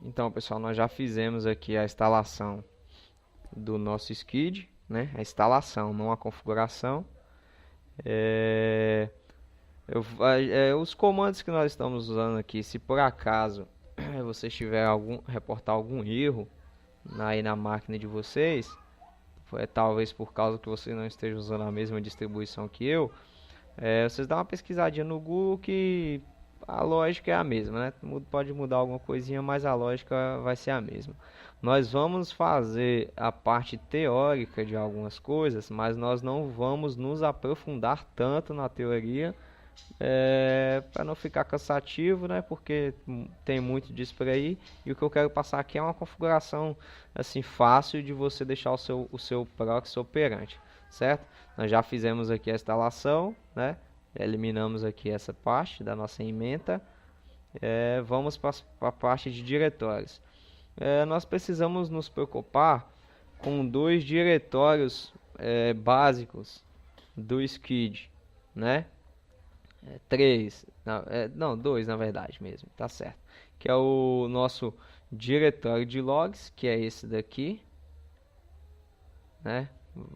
Então, pessoal, nós já fizemos aqui a instalação do nosso SKID, né? A instalação, não a configuração. É, os comandos que nós estamos usando aqui, se por acaso você tiver reportar algum erro aí na máquina de vocês, talvez por causa que você não esteja usando a mesma distribuição que eu, vocês dão uma pesquisadinha no Google que a lógica é a mesma, né? Pode mudar alguma coisinha, mas a lógica vai ser a mesma. Nós vamos fazer a parte teórica de algumas coisas, mas nós não vamos nos aprofundar tanto na teoria, para não ficar cansativo, né? Porque tem muito disso por aí. E o que eu quero passar aqui é uma configuração assim fácil de você deixar o seu proxy operante, certo? Nós já fizemos aqui a instalação, né? Eliminamos aqui essa parte da nossa ementa. Vamos para a parte de diretórios. Nós precisamos nos preocupar com dois diretórios básicos do SKID, né? Três, não, dois na verdade mesmo, tá certo. Que é o nosso diretório de logs, que é esse daqui, né?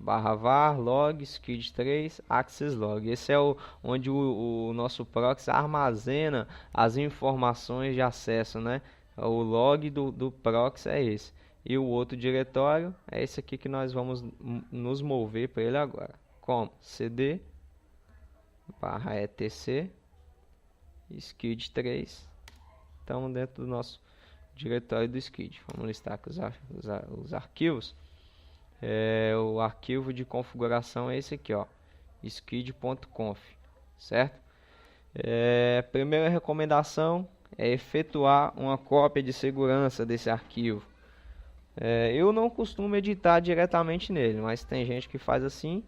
/var log skid3 access log. Esse é onde o nosso proxy armazena as informações de acesso, né? O log do proxy é esse. E o outro diretório é esse aqui que nós vamos nos mover para ele agora. Como cd /etc skid3. Estamos dentro do nosso diretório do skid. Vamos listar aqui os arquivos. O arquivo de configuração é esse aqui, ó, skid.conf, certo? Primeira recomendação é efetuar uma cópia de segurança desse arquivo. Eu não costumo editar diretamente nele, mas tem gente que faz assim.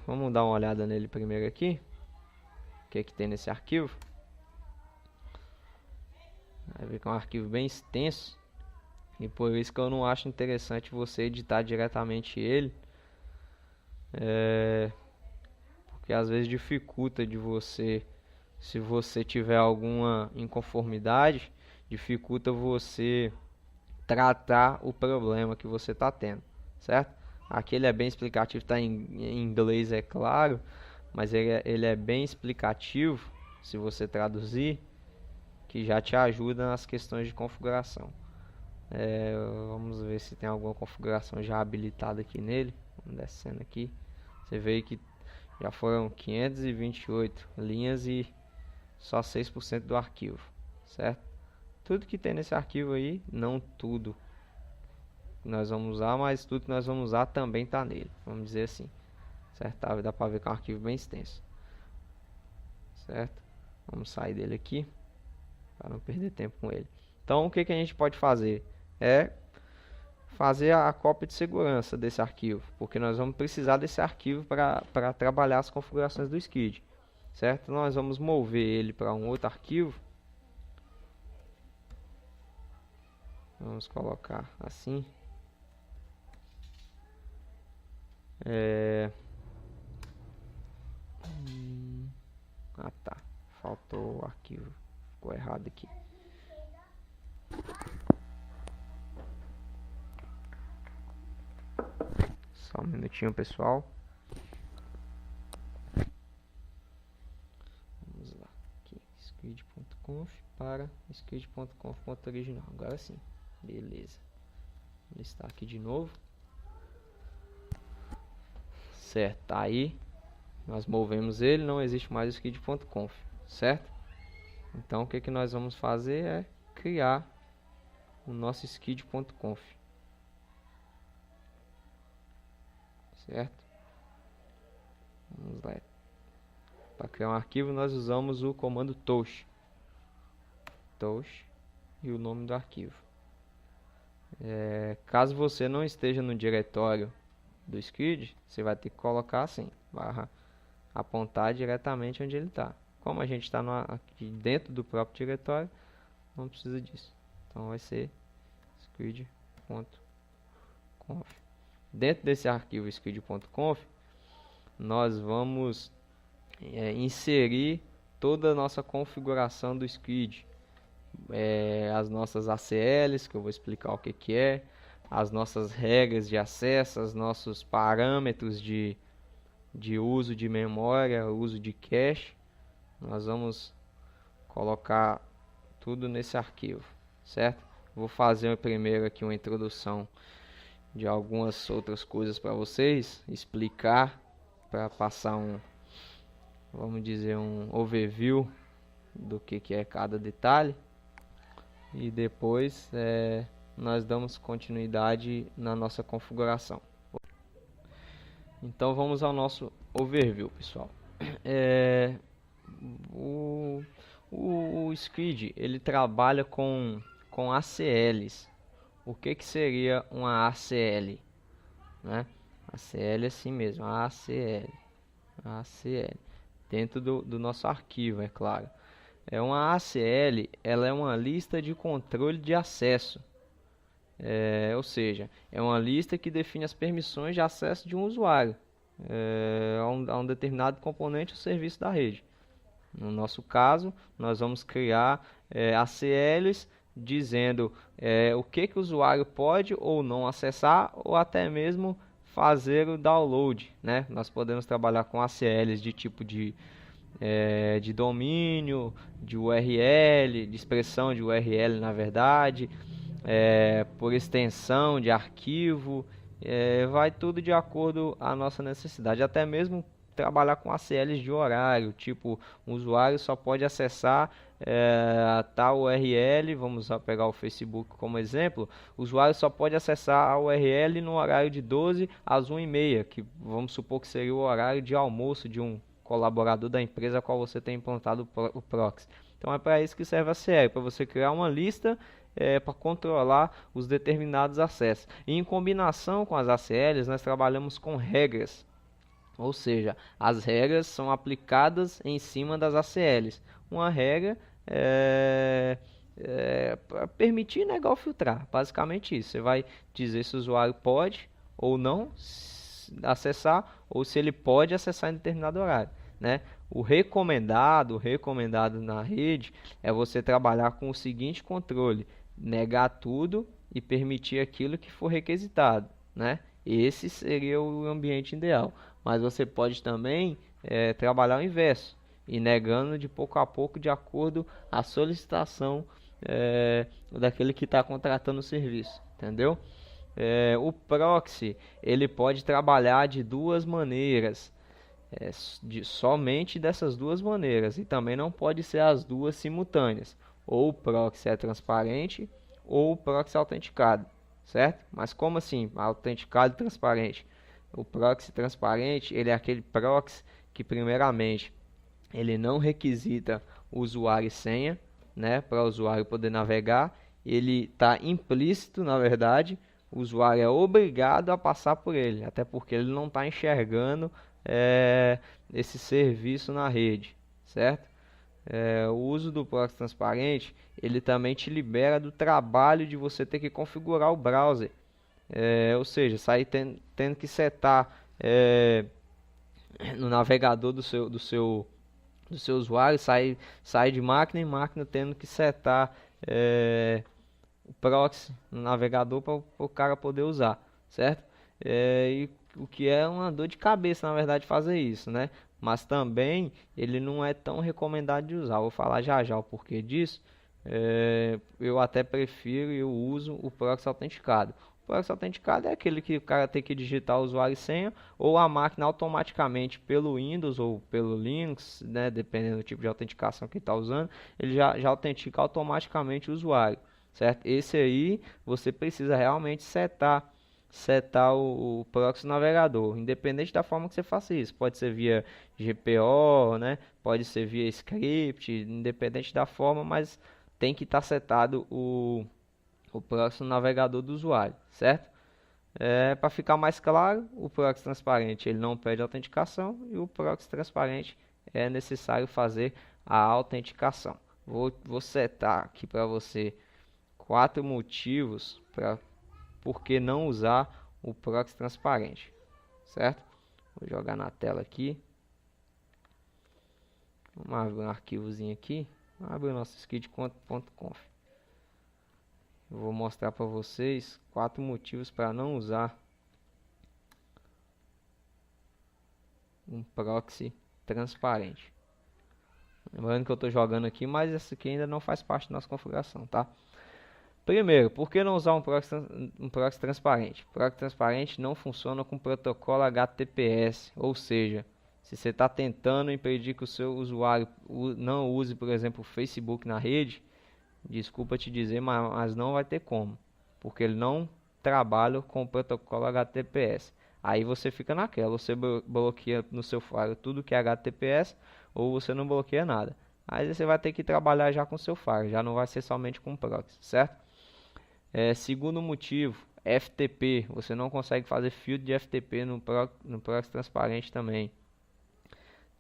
Vamos dar uma olhada nele primeiro aqui. O que tem nesse arquivo? Vai ver que é um arquivo bem extenso. E por isso que eu não acho interessante você editar diretamente ele. Porque às vezes dificulta de você, se você tiver alguma inconformidade, dificulta você tratar o problema que você está tendo, certo? Aqui ele é bem explicativo, está em inglês, é claro, mas ele é bem explicativo, se você traduzir, que já te ajuda nas questões de configuração. Vamos ver se tem alguma configuração já habilitada aqui nele. Vamos descendo aqui. Você vê que já foram 528 linhas e só 6% do arquivo, certo? Tudo que tem nesse arquivo aí, não tudo que nós vamos usar, mas tudo que nós vamos usar também está nele, vamos dizer assim, certo? Dá para ver que é um arquivo bem extenso, certo? Vamos sair dele aqui para não perder tempo com ele. Então o que a gente pode fazer é fazer a cópia de segurança desse arquivo, porque nós vamos precisar desse arquivo para trabalhar as configurações do SKID, certo? Nós vamos mover ele para um outro arquivo. Vamos colocar assim. Tá, faltou o arquivo, ficou errado aqui. Só um minutinho, pessoal. Vamos lá, aqui, skid.conf para skid.conf.original. Agora sim, beleza. Vou listar aqui de novo. Certo, tá aí. Nós movemos ele, não existe mais o skid.conf, certo? Então o que nós vamos fazer é criar o nosso skid.conf, certo? Vamos lá. Para criar um arquivo nós usamos o comando tosh e o nome do arquivo. Caso você não esteja no diretório do skid, você vai ter que colocar assim, apontar diretamente onde ele está. Como a gente está aqui dentro do próprio diretório, não precisa disso. Então vai ser skid.conf. Dentro desse arquivo skid.conf, nós vamos inserir toda a nossa configuração do skid, as nossas ACLs, que eu vou explicar o que que é, as nossas regras de acesso, os nossos parâmetros de uso de memória, uso de cache. Nós vamos colocar tudo nesse arquivo, certo? Vou fazer primeiro aqui uma introdução de algumas outras coisas para vocês, explicar, para passar vamos dizer, um overview do que é cada detalhe, e depois nós damos continuidade na nossa configuração. Então vamos ao nosso overview, pessoal. O Squid, ele trabalha com ACLs. O que seria uma ACL? Né? ACL é assim mesmo, ACL. Dentro do nosso arquivo, é claro. Uma ACL, ela é uma lista de controle de acesso. Ou seja, é uma lista que define as permissões de acesso de um usuário a um determinado componente ou serviço da rede. No nosso caso, nós vamos criar ACLs dizendo o que o usuário pode ou não acessar, ou até mesmo fazer o download, né? Nós podemos trabalhar com ACLs de tipo de domínio, de URL, de expressão de URL, na verdade, por extensão de arquivo, vai tudo de acordo à nossa necessidade, até mesmo trabalhar com ACLs de horário, tipo, um usuário só pode acessar tal URL, vamos pegar o Facebook como exemplo, o usuário só pode acessar a URL no horário de 12 às 1h30, que vamos supor que seria o horário de almoço de um colaborador da empresa a qual você tem implantado o proxy. Então é para isso que serve a ACL, para você criar uma lista para controlar os determinados acessos. E em combinação com as ACLs, nós trabalhamos com regras. Ou seja, as regras são aplicadas em cima das ACLs. Uma regra para permitir negar ou filtrar. Basicamente isso. Você vai dizer se o usuário pode ou não acessar, ou se ele pode acessar em determinado horário, né? O recomendado na rede é você trabalhar com o seguinte controle: negar tudo e permitir aquilo que for requisitado, né? Esse seria o ambiente ideal. Mas você pode também trabalhar o inverso, e negando de pouco a pouco de acordo à solicitação daquele que está contratando o serviço, entendeu? O proxy, ele pode trabalhar de duas maneiras, somente dessas duas maneiras, e também não pode ser as duas simultâneas. Ou o proxy é transparente ou o proxy é autenticado, certo? Mas como assim, autenticado e transparente? O proxy transparente, ele é aquele proxy que primeiramente ele não requisita usuário e senha, né, para o usuário poder navegar. Ele está implícito, na verdade, o usuário é obrigado a passar por ele, até porque ele não está enxergando esse serviço na rede, certo? O uso do proxy transparente, ele também te libera do trabalho de você ter que configurar o browser, ou seja, sair tendo que setar no navegador do seu usuário, sair de máquina em máquina tendo que setar o proxy no navegador para o cara poder usar, certo? E o que é uma dor de cabeça, na verdade, fazer isso, né? Mas também ele não é tão recomendado de usar. Vou falar já o porquê disso. Eu até prefiro e eu uso o proxy autenticado. O proxy autenticado é aquele que o cara tem que digitar o usuário e senha, ou a máquina automaticamente pelo Windows ou pelo Linux, né, dependendo do tipo de autenticação que está usando, ele já autentica automaticamente o usuário, certo? Esse aí você precisa realmente setar o proxy no navegador, independente da forma que você faça isso. Pode ser via GPO, né? Pode ser via script, independente da forma, mas tem que estar setado o proxy no navegador do usuário, certo? Para ficar mais claro, o proxy transparente ele não pede autenticação, e o proxy transparente é necessário fazer a autenticação. Vou setar aqui para você 4 motivos por que não usar o proxy transparente, certo? Vou jogar na tela aqui. Vamos abrir um arquivozinho aqui. Abre o nosso skid.conf. Eu vou mostrar para vocês 4 motivos para não usar um proxy transparente. Lembrando que eu estou jogando aqui, mas essa aqui ainda não faz parte da nossa configuração, tá? Primeiro, por que não usar um proxy transparente? O proxy transparente não funciona com protocolo HTTPS, ou seja, se você está tentando impedir que o seu usuário não use, por exemplo, o Facebook na rede, desculpa te dizer, mas não vai ter como, porque ele não trabalha com o protocolo HTTPS. Aí você fica naquela, você bloqueia no seu firewall tudo que é HTTPS, ou você não bloqueia nada. Aí você vai ter que trabalhar já com o seu firewall, já não vai ser somente com o proxy, certo? Segundo motivo, FTP, você não consegue fazer filtro de FTP no proxy transparente também.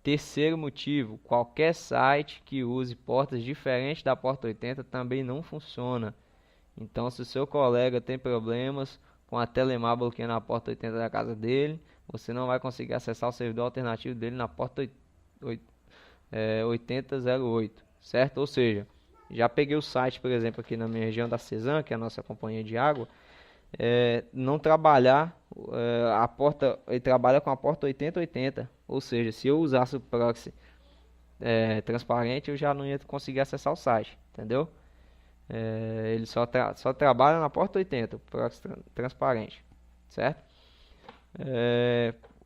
Terceiro motivo, qualquer site que use portas diferentes da porta 80 também não funciona. Então, se o seu colega tem problemas com a Telemar bloqueando a porta 80 da casa dele, você não vai conseguir acessar o servidor alternativo dele na porta 8008, certo? Ou seja, já peguei o site, por exemplo, aqui na minha região da Cesan, que é a nossa companhia de água, não trabalhar a porta, ele trabalha com a porta 8080, ou seja, se eu usasse o proxy transparente, eu já não ia conseguir acessar o site, entendeu? Ele só trabalha na porta 80, o proxy transparente, certo?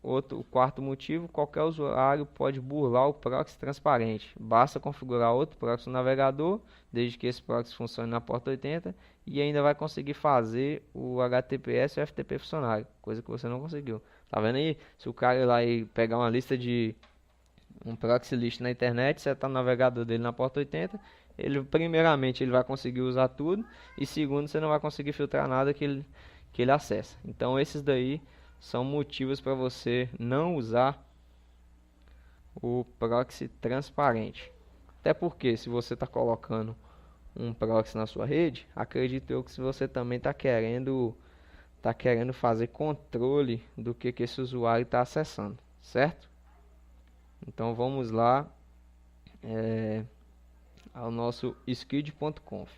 O quarto motivo, qualquer usuário pode burlar o proxy transparente. Basta configurar outro proxy no navegador, desde que esse proxy funcione na porta 80, e ainda vai conseguir fazer o HTTPS e o FTP funcionarem, coisa que você não conseguiu. Tá vendo aí? Se o cara ir lá e pegar uma lista de um proxy list na internet, você tá no navegador dele na porta 80, primeiramente ele vai conseguir usar tudo, e segundo, você não vai conseguir filtrar nada que ele acessa. Então esses daí são motivos para você não usar o proxy transparente. Até porque se você está colocando um proxy na sua rede, acredito eu que se você também está querendo fazer controle do que esse usuário está acessando, certo? Então vamos lá ao nosso skid.conf.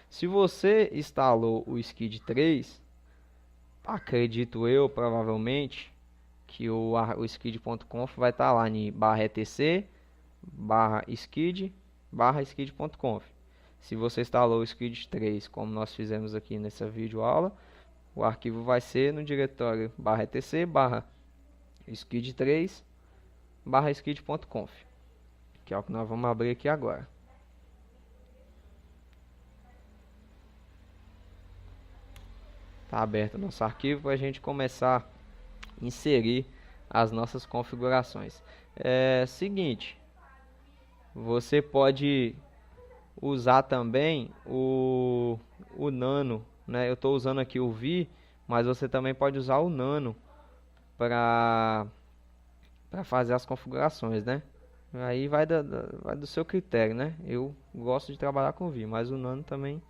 Se você instalou o skid 3, acredito eu, provavelmente, que o skid.conf vai estar lá em /etc /skid/skid.conf. Se você instalou o skid 3, como nós fizemos aqui nessa videoaula, o arquivo vai ser no diretório /etc /skid3 /skid.conf, que é o que nós vamos abrir aqui agora. Está aberto o nosso arquivo para a gente começar a inserir as nossas configurações. Seguinte, você pode usar também o Nano, né? Eu estou usando aqui o Vi, mas você também pode usar o Nano para fazer as configurações, né? Aí vai do seu critério, né? Eu gosto de trabalhar com o Vi, mas o Nano também,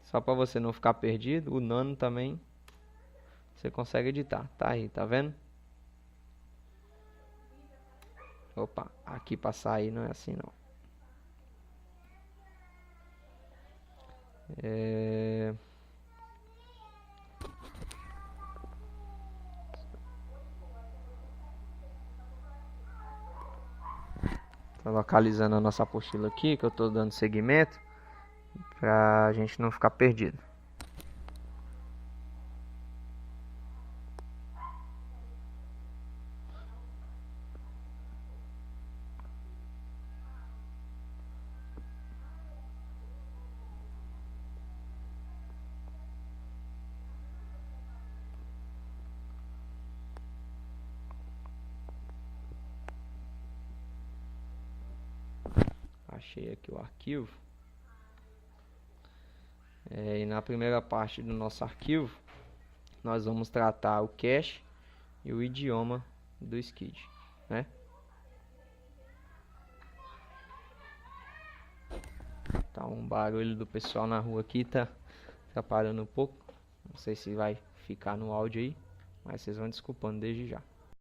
só para você não ficar perdido, o Nano também você consegue editar. Tá aí, tá vendo? Opa, aqui para sair não é assim não. Tô localizando a nossa apostila aqui, que eu tô dando seguimento pra gente não ficar perdido. Achei aqui o arquivo. E na primeira parte do nosso arquivo, nós vamos tratar o cache e o idioma do skid, né? Tá um barulho do pessoal na rua aqui, tá atrapalhando um pouco. Não sei se vai ficar no áudio aí, mas vocês vão desculpando desde já.